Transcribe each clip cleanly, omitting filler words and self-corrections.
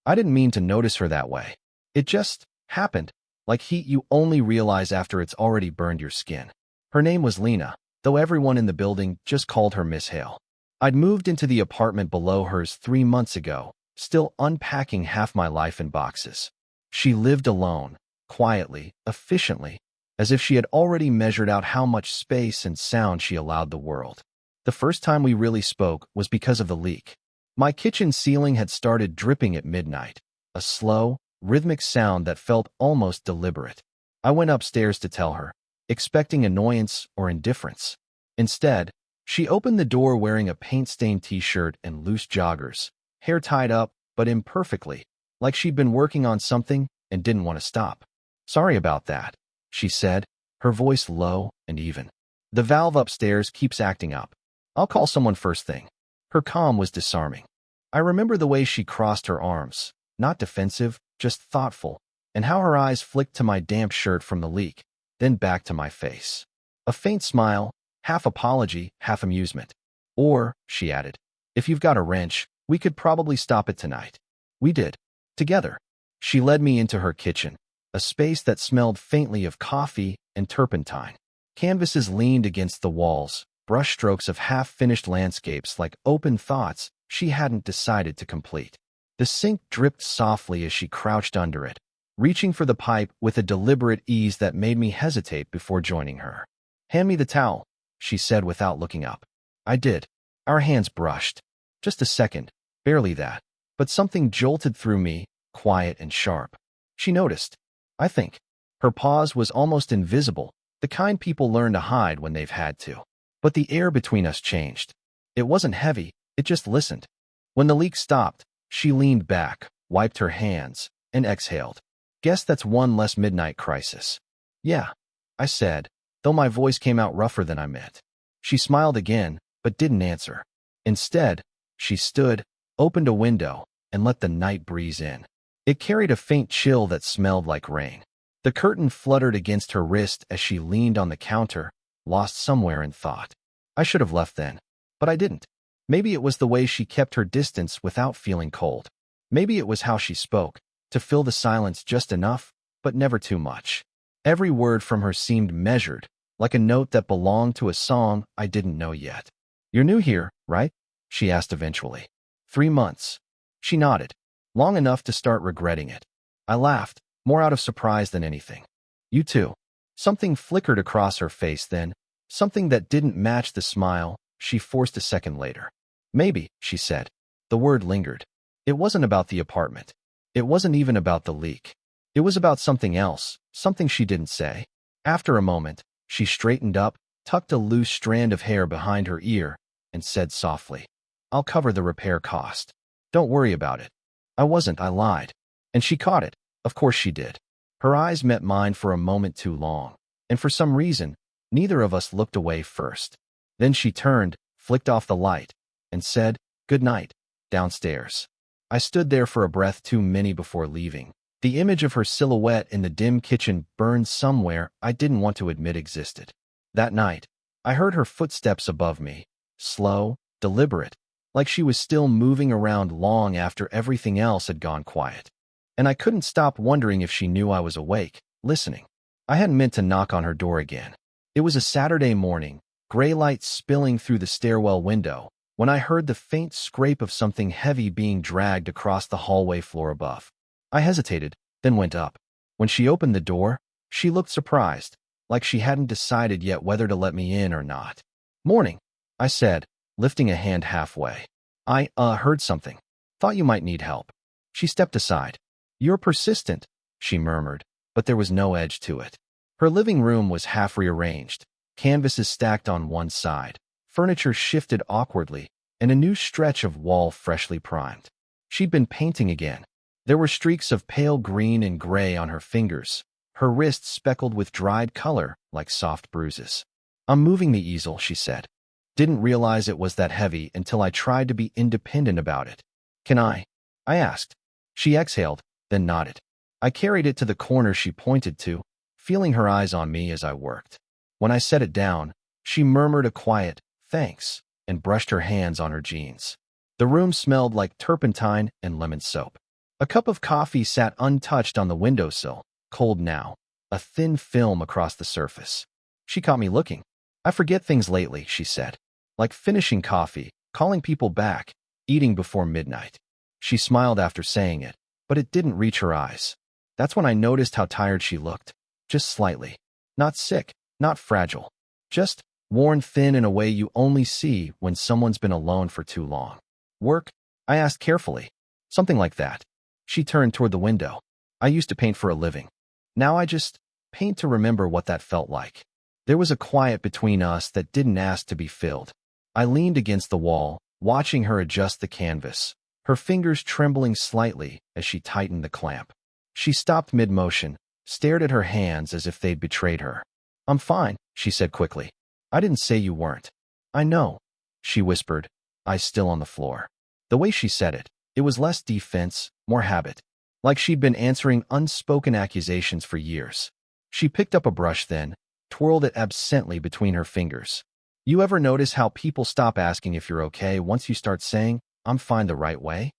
I didn't mean to notice her that way. It just happened, like heat you only realize after it's already burned your skin. Her name was Lena, though everyone in the building just called her Miss Hale. I'd moved into the apartment below hers 3 months ago, still unpacking half my life in boxes. She lived alone, quietly, efficiently, as if she had already measured out how much space and sound she allowed the world. The first time we really spoke was because of the leak. My kitchen ceiling had started dripping at midnight, a slow, rhythmic sound that felt almost deliberate. I went upstairs to tell her, expecting annoyance or indifference. Instead, she opened the door wearing a paint-stained t-shirt and loose joggers, hair tied up, but imperfectly, like she'd been working on something and didn't want to stop. "Sorry about that," she said, her voice low and even. "The valve upstairs keeps acting up. I'll call someone first thing." Her calm was disarming. I remember the way she crossed her arms, not defensive, just thoughtful, and how her eyes flicked to my damp shirt from the leak, then back to my face. A faint smile, half apology, half amusement. "Or," she added, "if you've got a wrench, we could probably stop it tonight." We did. Together. She led me into her kitchen, a space that smelled faintly of coffee and turpentine. Canvases leaned against the walls, brushstrokes of half-finished landscapes like open thoughts she hadn't decided to complete. The sink dripped softly as she crouched under it, reaching for the pipe with a deliberate ease that made me hesitate before joining her. "Hand me the towel," she said without looking up. I did. Our hands brushed. Just a second, barely that, but something jolted through me, quiet and sharp. She noticed, I think. Her pause was almost invisible, the kind people learn to hide when they've had to. But the air between us changed. It wasn't heavy, it just listened. When the leak stopped, she leaned back, wiped her hands, and exhaled. "Guess that's one less midnight crisis." "Yeah," I said, though my voice came out rougher than I meant. She smiled again, but didn't answer. Instead, she stood, opened a window, and let the night breeze in. It carried a faint chill that smelled like rain. The curtain fluttered against her wrist as she leaned on the counter, lost somewhere in thought. I should have left then, but I didn't. Maybe it was the way she kept her distance without feeling cold. Maybe it was how she spoke, to fill the silence just enough, but never too much. Every word from her seemed measured, like a note that belonged to a song I didn't know yet. "You're new here, right?" she asked eventually. 3 months. She nodded, long enough to start regretting it. I laughed, more out of surprise than anything. "You too." Something flickered across her face then, something that didn't match the smile she forced a second later. "Maybe," she said. The word lingered. It wasn't about the apartment. It wasn't even about the leak. It was about something else, something she didn't say. After a moment, she straightened up, tucked a loose strand of hair behind her ear, and said softly, "I'll cover the repair cost. Don't worry about it." I lied. And she caught it. Of course she did. Her eyes met mine for a moment too long, and for some reason, neither of us looked away first. Then she turned, flicked off the light, and said, "Good night," downstairs. I stood there for a breath too many before leaving. The image of her silhouette in the dim kitchen burned somewhere I didn't want to admit existed. That night, I heard her footsteps above me, slow, deliberate, like she was still moving around long after everything else had gone quiet. And I couldn't stop wondering if she knew I was awake, listening. I hadn't meant to knock on her door again. It was a Saturday morning, gray light spilling through the stairwell window, when I heard the faint scrape of something heavy being dragged across the hallway floor above. I hesitated, then went up. When she opened the door, she looked surprised, like she hadn't decided yet whether to let me in or not. "Morning," I said, lifting a hand halfway. I heard something. Thought you might need help." She stepped aside. "You're persistent," she murmured, but there was no edge to it. Her living room was half rearranged, canvases stacked on one side, furniture shifted awkwardly, and a new stretch of wall freshly primed. She'd been painting again. There were streaks of pale green and gray on her fingers, her wrists speckled with dried color like soft bruises. "I'm moving the easel," she said. Didn't realize it was that heavy until I tried to be independent about it. "Can I?" I asked. She exhaled, then nodded. I carried it to the corner she pointed to, feeling her eyes on me as I worked. When I set it down, she murmured a quiet, "Thanks," and brushed her hands on her jeans. The room smelled like turpentine and lemon soap. A cup of coffee sat untouched on the windowsill, cold now, a thin film across the surface. She caught me looking. I forget things lately, she said. Like finishing coffee, calling people back, eating before midnight. She smiled after saying it, but it didn't reach her eyes. That's when I noticed how tired she looked. Just slightly. Not sick, not fragile. Just worn thin in a way you only see when someone's been alone for too long. Work? I asked carefully. Something like that. She turned toward the window. I used to paint for a living. Now I just paint to remember what that felt like. There was a quiet between us that didn't ask to be filled. I leaned against the wall, watching her adjust the canvas, her fingers trembling slightly as she tightened the clamp. She stopped mid-motion, stared at her hands as if they'd betrayed her. I'm fine, she said quickly. I didn't say you weren't. I know, she whispered, eyes still on the floor. The way she said it, it was less defense, more habit. Like she'd been answering unspoken accusations for years. She picked up a brush then, twirled it absently between her fingers. You ever notice how people stop asking if you're okay once you start saying, I'm fine the right way?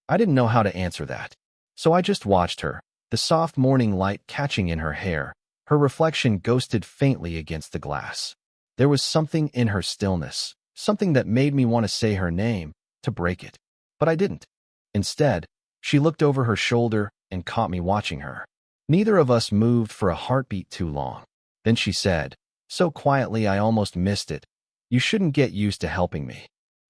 I didn't know how to answer that. So I just watched her, the soft morning light catching in her hair, her reflection ghosted faintly against the glass. There was something in her stillness, something that made me want to say her name, to break it. But I didn't. Instead, she looked over her shoulder and caught me watching her. Neither of us moved for a heartbeat too long. Then she said, so quietly I almost missed it, you shouldn't get used to helping me.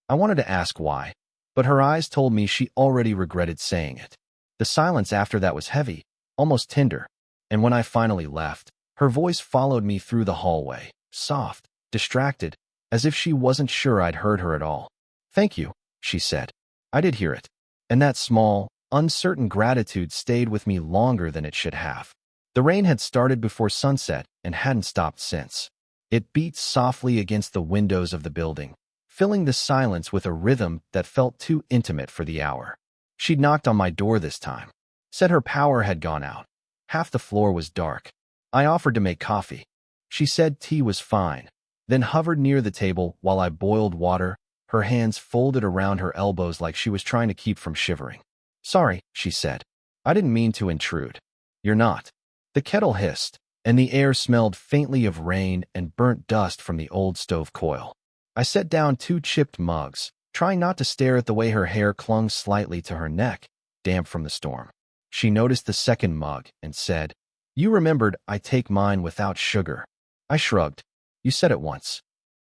I wanted to ask why, but her eyes told me she already regretted saying it. The silence after that was heavy, almost tender, and when I finally left, her voice followed me through the hallway, soft, distracted, as if she wasn't sure I'd heard her at all. Thank you, she said. I did hear it. And that small, uncertain gratitude stayed with me longer than it should have. The rain had started before sunset and hadn't stopped since. It beat softly against the windows of the building, filling the silence with a rhythm that felt too intimate for the hour. She'd knocked on my door this time. Said her power had gone out. Half the floor was dark. I offered to make coffee. She said tea was fine, then hovered near the table while I boiled water, her hands folded around her elbows like she was trying to keep from shivering. Sorry, she said. I didn't mean to intrude. You're not. The kettle hissed, and the air smelled faintly of rain and burnt dust from the old stove coil. I set down 2 chipped mugs, trying not to stare at the way her hair clung slightly to her neck, damp from the storm. She noticed the second mug and said, You remembered I take mine without sugar. I shrugged. You said it once.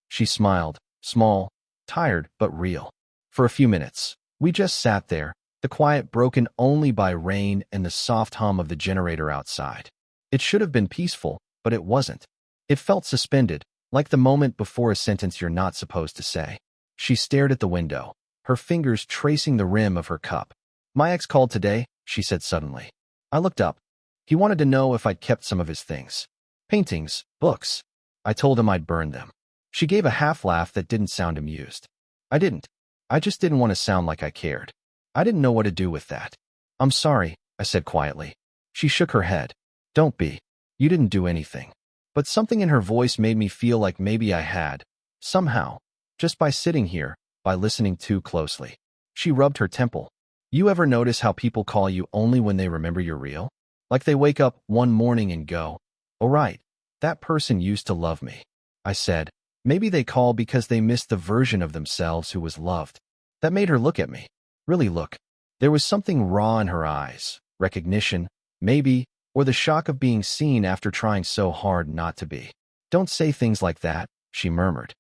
She smiled, small, tired but real. For a few minutes, we just sat there, the quiet broken only by rain and the soft hum of the generator outside. It should have been peaceful, but it wasn't. It felt suspended, like the moment before a sentence you're not supposed to say. She stared at the window, her fingers tracing the rim of her cup. My ex called today, she said suddenly. I looked up. He wanted to know if I'd kept some of his things. Paintings, books. I told him I'd burned them. She gave a half laugh that didn't sound amused. I didn't. I just didn't want to sound like I cared. I didn't know what to do with that. I'm sorry, I said quietly. She shook her head. Don't be. You didn't do anything. But something in her voice made me feel like maybe I had. Somehow. Just by sitting here, by listening too closely. She rubbed her temple. You ever notice how people call you only when they remember you're real? Like they wake up one morning and go, oh right, that person used to love me. I said, maybe they call because they missed the version of themselves who was loved. That made her look at me. Really look. There was something raw in her eyes. Recognition, maybe, or the shock of being seen after trying so hard not to be. Don't say things like that, she murmured.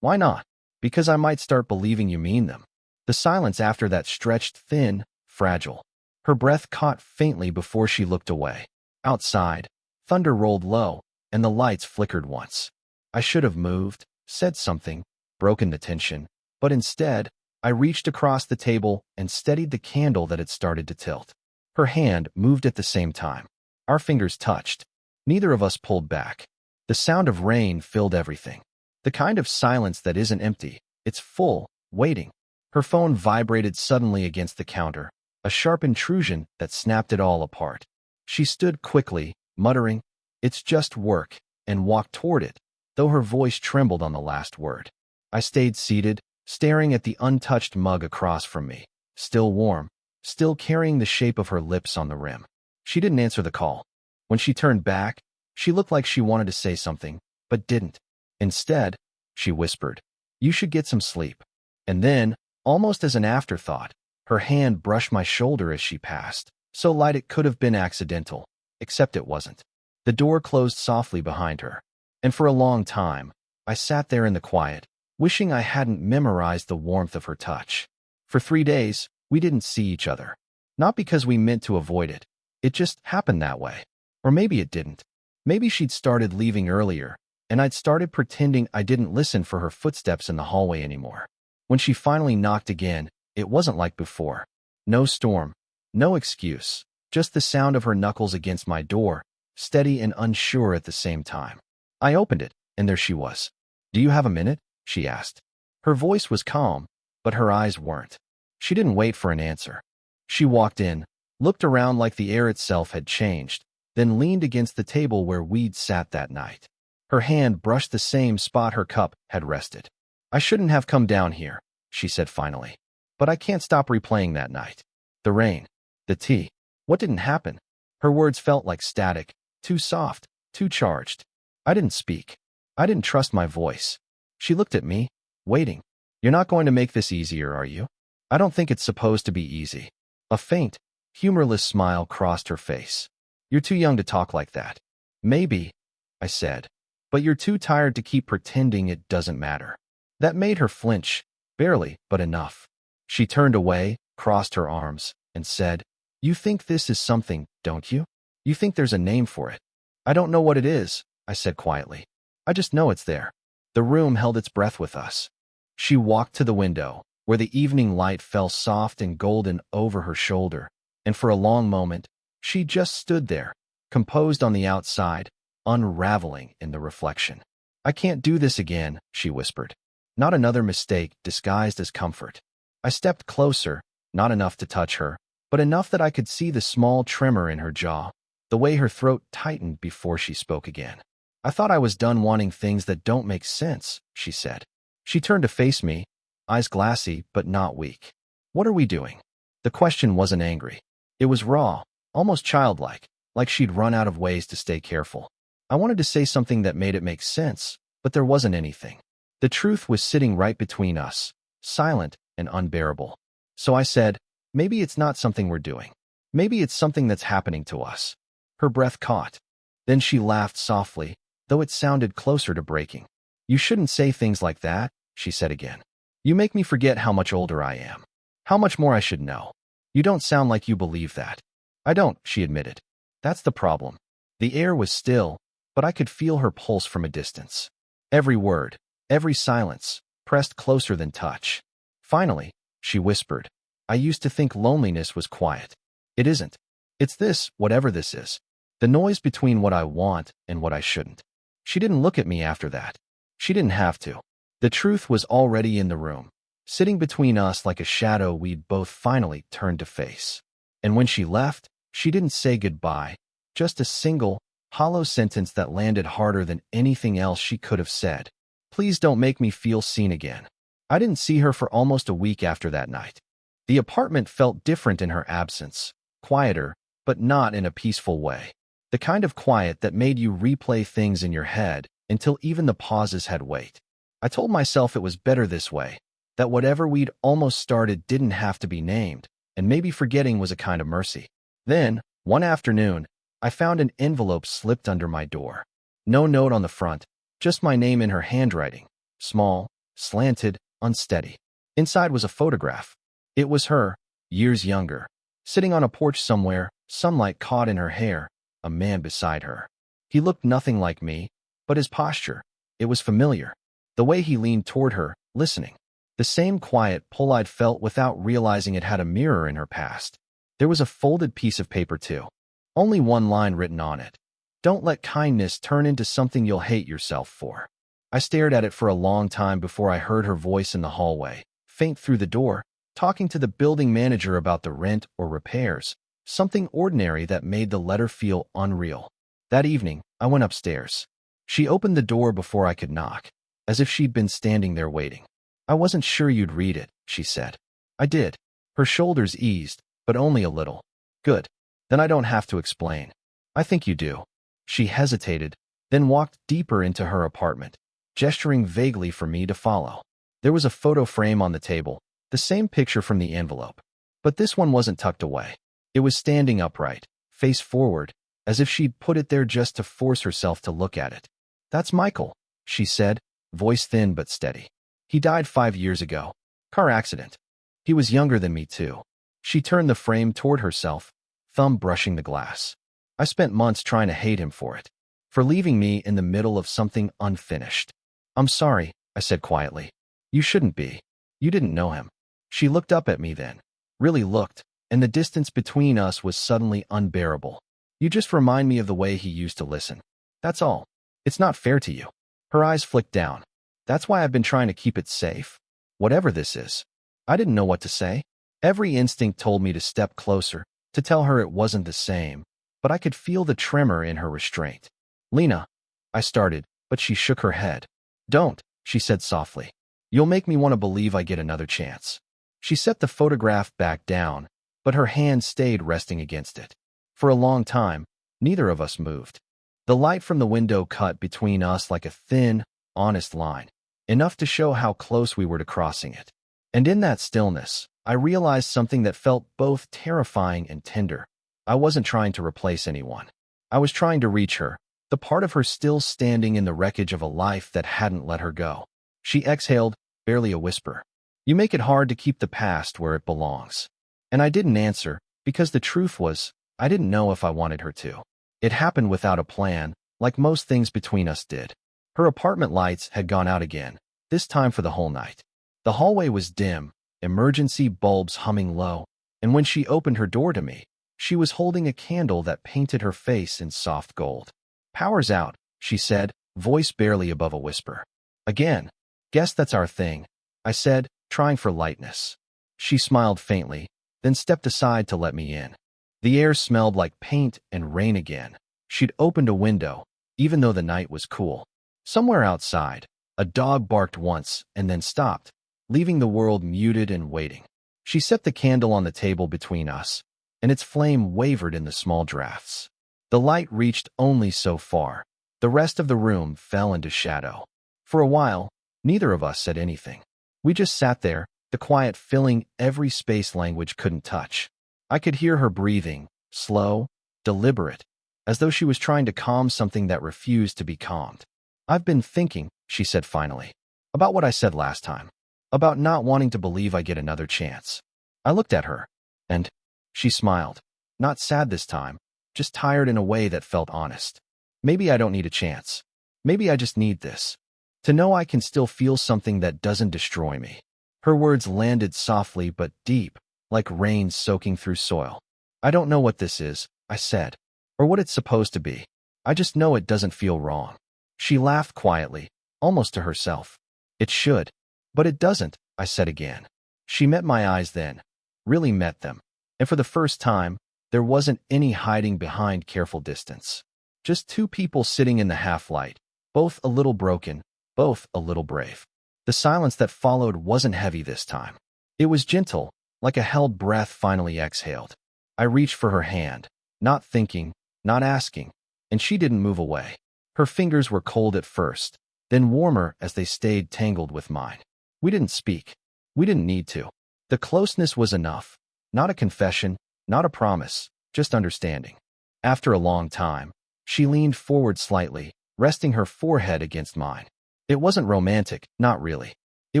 Why not? Because I might start believing you mean them. The silence after that stretched thin, fragile. Her breath caught faintly before she looked away. Outside, thunder rolled low, and the lights flickered once. I should have moved, said something, broken the tension, but instead, I reached across the table and steadied the candle that had started to tilt. Her hand moved at the same time. Our fingers touched. Neither of us pulled back. The sound of rain filled everything. The kind of silence that isn't empty, it's full, waiting. Her phone vibrated suddenly against the counter, a sharp intrusion that snapped it all apart. She stood quickly, muttering, It's just work, and walked toward it, though her voice trembled on the last word. I stayed seated, staring at the untouched mug across from me, still warm, still carrying the shape of her lips on the rim. She didn't answer the call. When she turned back, she looked like she wanted to say something, but didn't. Instead, she whispered, "You should get some sleep." And then, almost as an afterthought, her hand brushed my shoulder as she passed, so light it could have been accidental, except it wasn't. The door closed softly behind her, and for a long time, I sat there in the quiet, wishing I hadn't memorized the warmth of her touch. For 3 days, we didn't see each other. Not because we meant to avoid it. It just happened that way. Or maybe it didn't. Maybe she'd started leaving earlier, and I'd started pretending I didn't listen for her footsteps in the hallway anymore. When she finally knocked again, it wasn't like before. No storm, no excuse, just the sound of her knuckles against my door, steady and unsure at the same time. I opened it, and there she was. "Do you have a minute?" she asked. Her voice was calm, but her eyes weren't. She didn't wait for an answer. She walked in, looked around like the air itself had changed, then leaned against the table where we'd sat that night. Her hand brushed the same spot her cup had rested. "I shouldn't have come down here," she said finally. "But I can't stop replaying that night. The rain, the tea. What didn't happen?" Her words felt like static, too soft, too charged. I didn't speak. I didn't trust my voice. She looked at me, waiting. "You're not going to make this easier, are you?" "I don't think it's supposed to be easy." A faint, humorless smile crossed her face. "You're too young to talk like that." "Maybe," I said. "But you're too tired to keep pretending it doesn't matter." That made her flinch, barely, but enough. She turned away, crossed her arms, and said, "You think this is something, don't you? You think there's a name for it?" "I don't know what it is," I said quietly. "I just know it's there." The room held its breath with us. She walked to the window, where the evening light fell soft and golden over her shoulder, and for a long moment, she just stood there, composed on the outside, unraveling in the reflection. "I can't do this again," she whispered. "Not another mistake disguised as comfort." I stepped closer, not enough to touch her, but enough that I could see the small tremor in her jaw, the way her throat tightened before she spoke again. "I thought I was done wanting things that don't make sense," she said. She turned to face me, eyes glassy but not weak. "What are we doing?" The question wasn't angry. It was raw, almost childlike, like she'd run out of ways to stay careful. I wanted to say something that made it make sense, but there wasn't anything. The truth was sitting right between us, silent and unbearable. So I said, "Maybe it's not something we're doing. Maybe it's something that's happening to us." Her breath caught. Then she laughed softly, though it sounded closer to breaking. "You shouldn't say things like that," she said again. "You make me forget how much older I am. How much more I should know. You don't sound like you believe that." "I don't," she admitted. "That's the problem." The air was still, but I could feel her pulse from a distance. Every word, every silence, pressed closer than touch. Finally, she whispered, "I used to think loneliness was quiet. It isn't. It's this, whatever this is. The noise between what I want and what I shouldn't." She didn't look at me after that. She didn't have to. The truth was already in the room, sitting between us like a shadow we'd both finally turned to face. And when she left, she didn't say goodbye, just a single, hollow sentence that landed harder than anything else she could have said. "Please don't make me feel seen again." I didn't see her for almost a week after that night. The apartment felt different in her absence, quieter, but not in a peaceful way. The kind of quiet that made you replay things in your head until even the pauses had weight. I told myself it was better this way, that whatever we'd almost started didn't have to be named, and maybe forgetting was a kind of mercy. Then, one afternoon, I found an envelope slipped under my door. No note on the front, just my name in her handwriting, small, slanted, unsteady. Inside was a photograph. It was her, years younger, sitting on a porch somewhere, sunlight caught in her hair, a man beside her. He looked nothing like me, but his posture, it was familiar. The way he leaned toward her, listening. The same quiet pull I'd felt without realizing it had a mirror in her past. There was a folded piece of paper too. Only one line written on it. "Don't let kindness turn into something you'll hate yourself for." I stared at it for a long time before I heard her voice in the hallway, faint through the door, talking to the building manager about the rent or repairs, something ordinary that made the letter feel unreal. That evening, I went upstairs. She opened the door before I could knock, as if she'd been standing there waiting. "I wasn't sure you'd read it," she said. I did. Her shoulders eased, but only a little. Good. Then I don't have to explain. I think you do. She hesitated, then walked deeper into her apartment, gesturing vaguely for me to follow. There was a photo frame on the table, the same picture from the envelope. But this one wasn't tucked away. It was standing upright, face forward, as if she'd put it there just to force herself to look at it. That's Michael, she said, voice thin but steady. He died 5 years ago. Car accident. He was younger than me, too. She turned the frame toward herself, thumb brushing the glass. I spent months trying to hate him for it, for leaving me in the middle of something unfinished. I'm sorry, I said quietly. You shouldn't be. You didn't know him. She looked up at me then, really looked, and the distance between us was suddenly unbearable. You just remind me of the way he used to listen. That's all. It's not fair to you. Her eyes flicked down. That's why I've been trying to keep it safe. Whatever this is. I didn't know what to say. Every instinct told me to step closer, to tell her it wasn't the same, but I could feel the tremor in her restraint. Lena, I started, but she shook her head. Don't, she said softly. You'll make me want to believe I get another chance. She set the photograph back down, but her hand stayed resting against it. For a long time, neither of us moved. The light from the window cut between us like a thin, honest line, enough to show how close we were to crossing it. And in that stillness, I realized something that felt both terrifying and tender. I wasn't trying to replace anyone. I was trying to reach her, the part of her still standing in the wreckage of a life that hadn't let her go. She exhaled, barely a whisper. You make it hard to keep the past where it belongs. And I didn't answer, because the truth was, I didn't know if I wanted her to. It happened without a plan, like most things between us did. Her apartment lights had gone out again, this time for the whole night. The hallway was dim, emergency bulbs humming low, and when she opened her door to me, she was holding a candle that painted her face in soft gold. Power's out, she said, voice barely above a whisper. Again. Guess that's our thing, I said, trying for lightness. She smiled faintly, then stepped aside to let me in. The air smelled like paint and rain again. She'd opened a window, even though the night was cool. Somewhere outside, a dog barked once and then stopped, leaving the world muted and waiting. She set the candle on the table between us, and its flame wavered in the small drafts. The light reached only so far. The rest of the room fell into shadow. For a while, neither of us said anything. We just sat there, the quiet filling every space language couldn't touch. I could hear her breathing, slow, deliberate, as though she was trying to calm something that refused to be calmed. I've been thinking, she said finally, about what I said last time, about not wanting to believe I get another chance. I looked at her, and she smiled, not sad this time, just tired in a way that felt honest. Maybe I don't need a chance. Maybe I just need this. To know I can still feel something that doesn't destroy me. Her words landed softly but deep, like rain soaking through soil. I don't know what this is, I said, or what it's supposed to be. I just know it doesn't feel wrong. She laughed quietly, almost to herself. It should. But it doesn't, I said again. She met my eyes then, really met them. And for the first time, there wasn't any hiding behind careful distance. Just two people sitting in the half-light, both a little broken, both a little brave. The silence that followed wasn't heavy this time. It was gentle, like a held breath finally exhaled. I reached for her hand, not thinking, not asking, and she didn't move away. Her fingers were cold at first, then warmer as they stayed tangled with mine. We didn't speak. We didn't need to. The closeness was enough. Not a confession, not a promise, just understanding. After a long time, she leaned forward slightly, resting her forehead against mine. It wasn't romantic, not really. It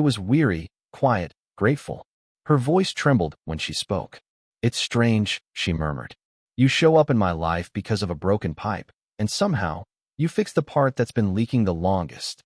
was weary, quiet, grateful. Her voice trembled when she spoke. It's strange, she murmured. You show up in my life because of a broken pipe, and somehow, you fix the part that's been leaking the longest.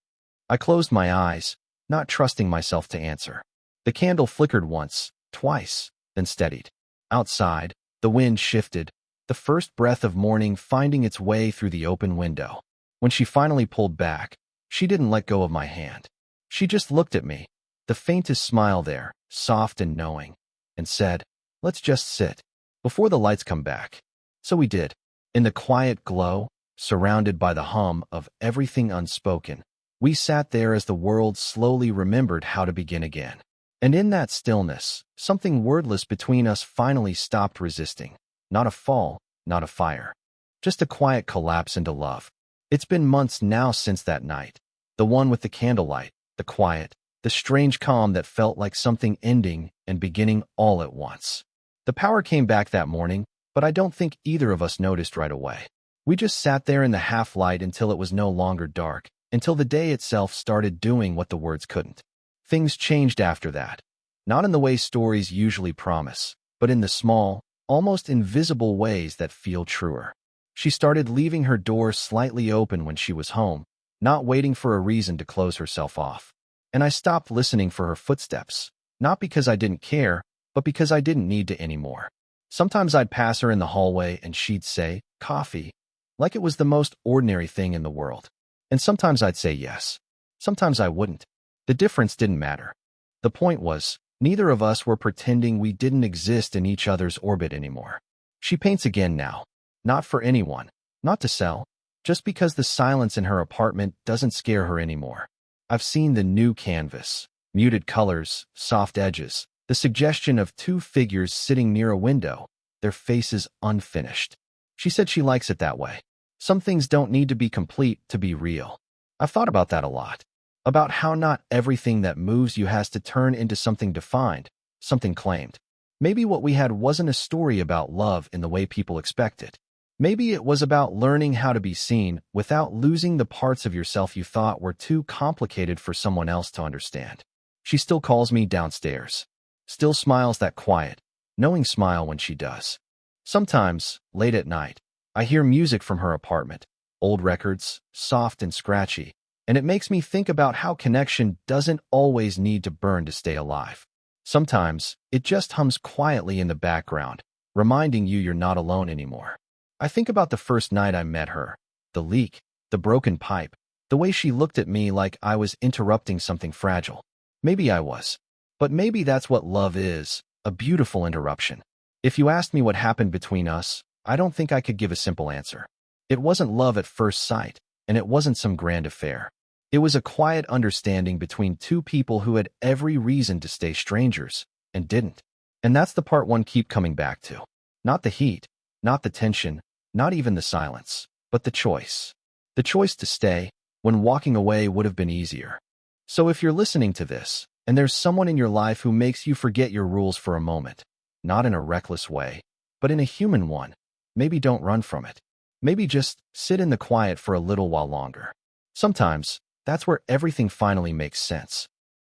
I closed my eyes, not trusting myself to answer. The candle flickered once, twice, then steadied. Outside, the wind shifted, the first breath of morning finding its way through the open window. When she finally pulled back, she didn't let go of my hand. She just looked at me, the faintest smile there, soft and knowing, and said, let's just sit, before the lights come back. So we did. In the quiet glow, surrounded by the hum of everything unspoken, we sat there as the world slowly remembered how to begin again. And in that stillness, something wordless between us finally stopped resisting. Not a fall, not a fire. Just a quiet collapse into love. It's been months now since that night. The one with the candlelight, the quiet, the strange calm that felt like something ending and beginning all at once. The power came back that morning, but I don't think either of us noticed right away. We just sat there in the half-light until it was no longer dark, until the day itself started doing what the words couldn't. Things changed after that. Not in the way stories usually promise, but in the small, almost invisible ways that feel truer. She started leaving her door slightly open when she was home, not waiting for a reason to close herself off. And I stopped listening for her footsteps, not because I didn't care, but because I didn't need to anymore. Sometimes I'd pass her in the hallway and she'd say, "Coffee," like it was the most ordinary thing in the world. And sometimes I'd say yes. Sometimes I wouldn't. The difference didn't matter. The point was, neither of us were pretending we didn't exist in each other's orbit anymore. She paints again now. Not for anyone. Not to sell. Just because the silence in her apartment doesn't scare her anymore. I've seen the new canvas. Muted colors, soft edges. The suggestion of two figures sitting near a window. Their faces unfinished. She said she likes it that way. Some things don't need to be complete to be real. I've thought about that a lot. About how not everything that moves you has to turn into something defined, something claimed. Maybe what we had wasn't a story about love in the way people expect it. Maybe it was about learning how to be seen without losing the parts of yourself you thought were too complicated for someone else to understand. She still calls me downstairs. Still smiles that quiet, knowing smile when she does. Sometimes, late at night, I hear music from her apartment, old records, soft and scratchy, and it makes me think about how connection doesn't always need to burn to stay alive. Sometimes, it just hums quietly in the background, reminding you you're not alone anymore. I think about the first night I met her, the leak, the broken pipe, the way she looked at me like I was interrupting something fragile. Maybe I was. But maybe that's what love is, a beautiful interruption. If you asked me what happened between us, I don't think I could give a simple answer. It wasn't love at first sight, and it wasn't some grand affair. It was a quiet understanding between two people who had every reason to stay strangers, and didn't. And that's the part one keep coming back to. Not the heat, not the tension, not even the silence, but the choice. The choice to stay, when walking away would have been easier. So if you're listening to this, and there's someone in your life who makes you forget your rules for a moment, not in a reckless way, but in a human one, maybe don't run from it. Maybe just sit in the quiet for a little while longer. Sometimes, that's where everything finally makes sense.